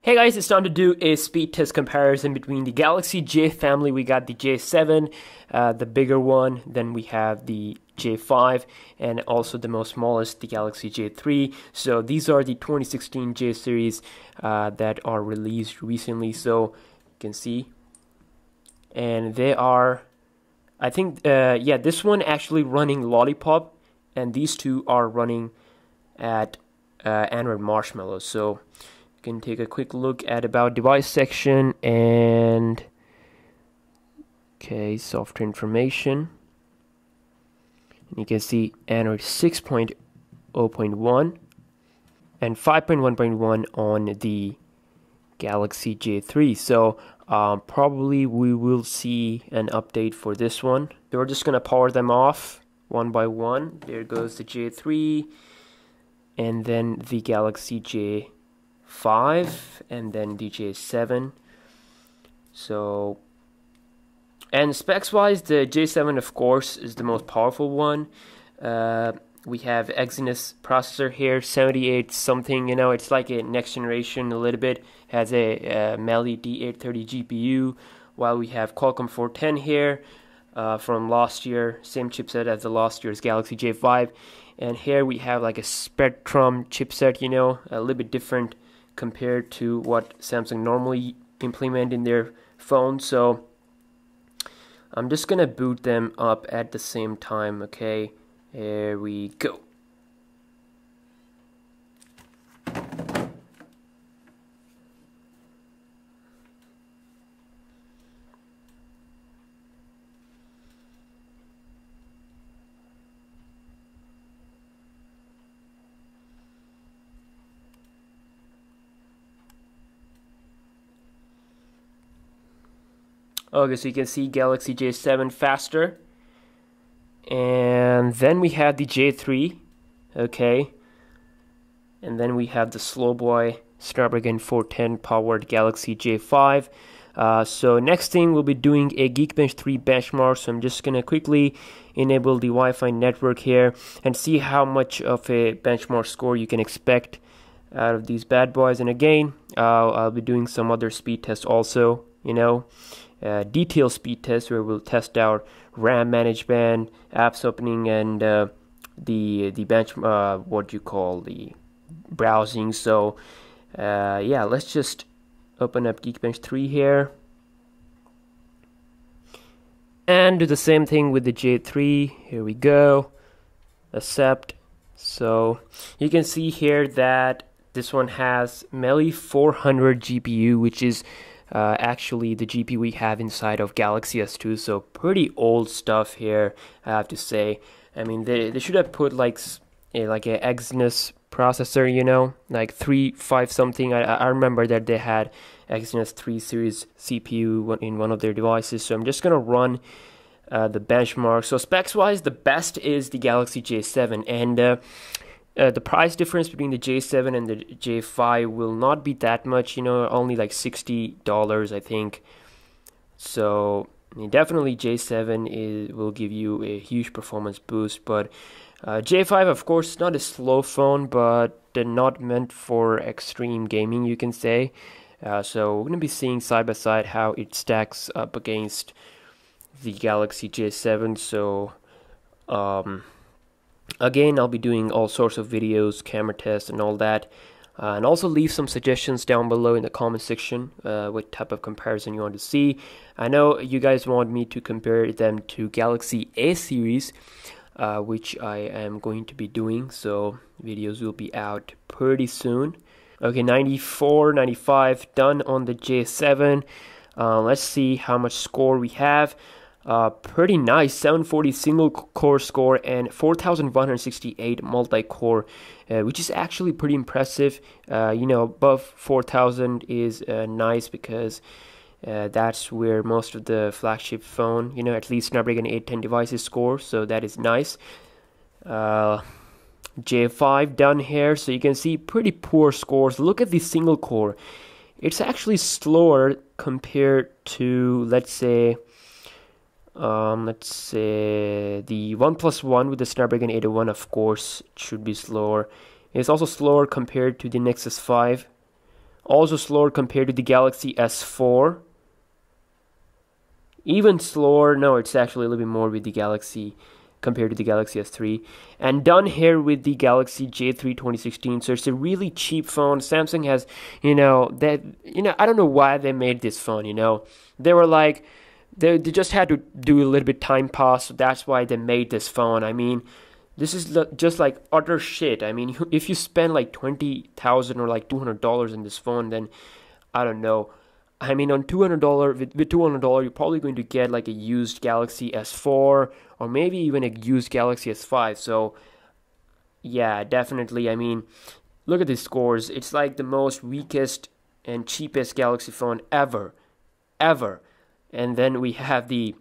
Hey guys, it's time to do a speed test comparison between the Galaxy J family. We got the J7, the bigger one, then we have the J5, and also the most smallest, the Galaxy J3. So these are the 2016 J series that are released recently, so you can see. And they are, I think, yeah, this one actually running Lollipop, and these two are running at Android Marshmallow. So can take a quick look at about device section and software information, and you can see Android 6.0.1 and 5.1.1 on the Galaxy J3. So probably we will see an update for this one. So we're just gonna power them off one by one. There goes the J3, and then the Galaxy J5, and then the J7. So, and specs wise, the J7 of course is the most powerful one. We have Exynos processor here, 78 something, you know, it's like a next generation a little bit. Has a Mali D830 GPU, while we have Qualcomm 410 here from last year, same chipset as the last year's Galaxy J5. And here we have like a Spectrum chipset, you know, a little bit different compared to what Samsung normally implement in their phone. So I'm just gonna boot them up at the same time. Okay, here we go. Okay, so you can see Galaxy J7 faster, and then we have the J3, okay, and then we have the slow boy Snapdragon 410 powered Galaxy J5. So next thing, we'll be doing a Geekbench 3 benchmark. So I'm just gonna quickly enable the Wi-Fi network here and see how much of a benchmark score you can expect out of these bad boys. And again, I'll be doing some other speed tests also, you know. Detailed speed test where we'll test out RAM management, apps opening, and the bench what you call the browsing. So yeah, let's just open up Geekbench 3 here and do the same thing with the J3. Here we go, accept. So you can see here that this one has Mali 400 GPU, which is actually the GPU we have inside of Galaxy S2, so pretty old stuff here, I have to say. I mean, they should have put like a Exynos processor, you know, like 3.5 something. I remember that they had Exynos 3 series CPU in one of their devices. So I'm just gonna run the benchmark. So specs wise, the best is the Galaxy J7, and the price difference between the J7 and the J5 will not be that much, you know, only like $60, I think. So I mean, definitely J7 will give you a huge performance boost, but J5, of course, not a slow phone, but they're not meant for extreme gaming, you can say. So we're gonna be seeing side by side how it stacks up against the Galaxy J7. So again, I'll be doing all sorts of videos, camera tests, and all that. And also leave some suggestions down below in the comment section what type of comparison you want to see. I know you guys want me to compare them to Galaxy A series, which I am going to be doing. So videos will be out pretty soon. Okay, 94, 95 done on the J7. Let's see how much score we have. Pretty nice, 740 single core score and 4168 multi-core, which is actually pretty impressive. You know, above 4000 is nice, because that's where most of the flagship phone, you know, at least Snapdragon 810 devices score, so that is nice. J5 done here, so you can see pretty poor scores. Look at the single core, it's actually slower compared to, let's say the OnePlus One with the Snapdragon 801. Of course, it should be slower. It's also slower compared to the Nexus 5 Also slower compared to the Galaxy S4. Even slower, no, it's actually a little bit more with the Galaxy compared to the Galaxy S3. And done here with the Galaxy J3 2016. So it's a really cheap phone. Samsung has, I don't know why they made this phone, They were like, they just had to do a little bit time pass, so that's why they made this phone. I mean, this is just like utter shit. I mean, if you spend like 20,000 or like $200 in this phone, then I don't know. I mean, on $200 with $200, you're probably going to get like a used Galaxy S4 or maybe even a used Galaxy S5. So, yeah, definitely. I mean, look at these scores. It's like the most weakest and cheapest Galaxy phone ever. And then we have the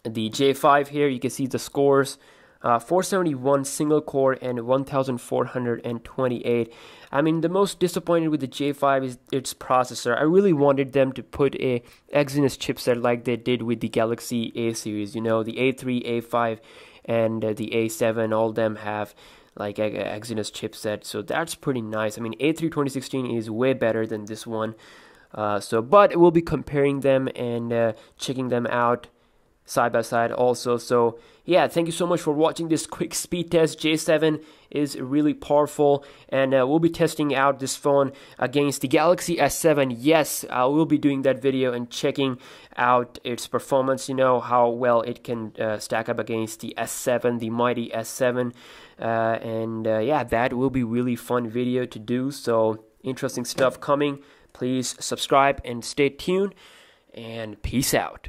J5 here. You can see the scores. 471 single core and 1428. I mean, the most disappointed with the J5 is its processor. I really wanted them to put a Exynos chipset like they did with the Galaxy A series. The A3, A5, and the A7, all of them have like a Exynos chipset, so that's pretty nice. I mean, A3 2016 is way better than this one. But we'll be comparing them and checking them out side by side also. So yeah, thank you so much for watching this quick speed test. J7 is really powerful, and we'll be testing out this phone against the Galaxy S7. Yes, I will be doing that video and checking out its performance, how well it can stack up against the S7, the mighty S7, yeah, that will be really fun video to do. So interesting stuff coming. Please subscribe and stay tuned, and peace out.